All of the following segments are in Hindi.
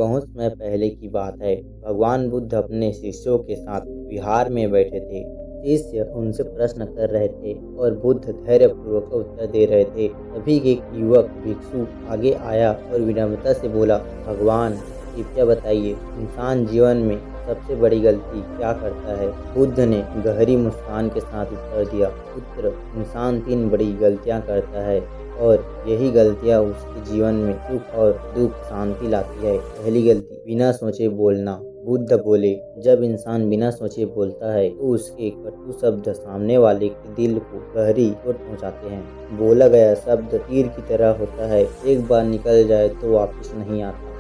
बहुत समय पहले की बात है। भगवान बुद्ध अपने शिष्यों के साथ विहार में बैठे थे। शिष्य उनसे प्रश्न कर रहे थे और बुद्ध धैर्यपूर्वक उत्तर दे रहे थे। तभी एक युवक भिक्षु आगे आया और विनम्रता से बोला, भगवान कृपया बताइए, इंसान जीवन में सबसे बड़ी गलती क्या करता है? बुद्ध ने गहरी मुस्कान के साथ उत्तर दिया, पुत्र, इंसान 3 बड़ी गलतियां करता है और यही गलतियां उसके जीवन में सुख और दुख शांति लाती है। पहली गलती, बिना सोचे बोलना। बुद्ध बोले, जब इंसान बिना सोचे बोलता है तो उसके कटु शब्द सामने वाले के दिल को गहरी चोट पहुंचाते हैं। बोला गया शब्द तीर की तरह होता है, एक बार निकल जाए तो वापस नहीं आता।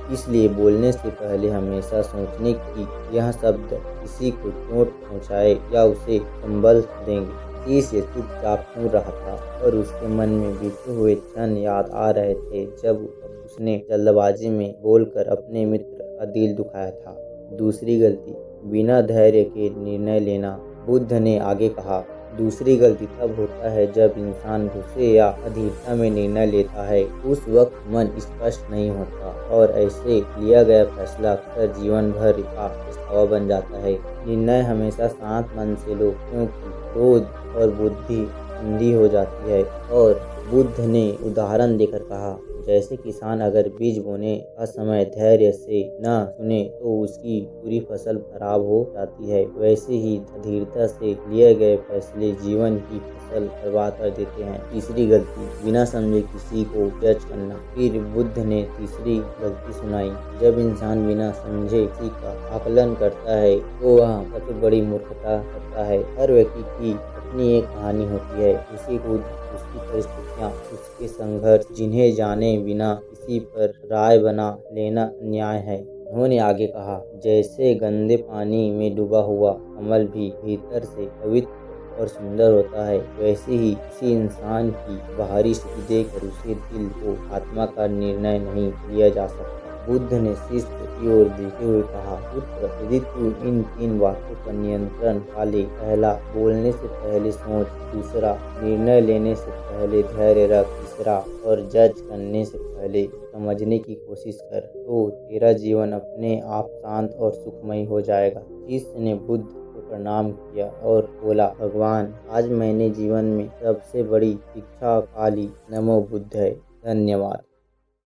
इसलिए बोलने से पहले हमेशा सोचने की यह शब्द किसी को चोट पहुंचाए या उसे संभल देंगे। शिष्य चुपचाप सुन रहा था और उसके मन में बीते हुए क्षण याद आ रहे थे जब उसने जल्दबाजी में बोलकर अपने मित्र का दिल दुखाया था। दूसरी गलती, बिना धैर्य के निर्णय लेना। बुद्ध ने आगे कहा, दूसरी गलती तब होता है जब इंसान गुस्से या अधीरता में निर्णय लेता है। उस वक्त मन स्पष्ट नहीं होता और ऐसे लिया गया फैसला अक्सर जीवन भर का पछतावा बन जाता है। निर्णय हमेशा शांत मन से लो, क्योंकि क्रोध और बुद्धि अंधी हो जाती है। और बुद्ध ने उदाहरण देकर कहा, जैसे किसान अगर बीज बोने का समय धैर्य से न सुने तो उसकी पूरी फसल खराब हो जाती है, वैसे ही धीरता से लिए गए फैसले जीवन की फसल बर्बाद कर देते हैं। तीसरी गलती, बिना समझे किसी को जज करना। फिर बुद्ध ने तीसरी गलती सुनाई, जब इंसान बिना समझे किसी का आकलन करता है तो वह सबसे बड़ी मूर्खता करता है। हर व्यक्ति की अपनी एक कहानी होती है, उसकी खुद उसकी परिस्थितियाँ, उसके संघर्ष, जिन्हें जाने बिना किसी पर राय बना लेना अन्याय है। उन्होंने आगे कहा, जैसे गंदे पानी में डूबा हुआ कमल भी भीतर से पवित्र और सुंदर होता है, वैसे ही किसी इंसान की बाहरी स्थिति देखकर उसके दिल को आत्मा का निर्णय नहीं लिया जा सकता। बुद्ध ने शिष्य की ओर देखते हुए कहा, पुत्र, यदि तू इन 3 बातों पर नियंत्रण पा ले, पहला, बोलने से पहले सोच, दूसरा, निर्णय लेने से पहले धैर्य रख, तीसरा, और जज करने से पहले समझने की कोशिश कर, तो तेरा जीवन अपने आप शांत और सुखमय हो जाएगा। शिष्य ने बुद्ध को प्रणाम किया और बोला, भगवान, आज मैंने जीवन में सबसे बड़ी शिक्षा पा ली। नमो बुद्धाय। धन्यवाद।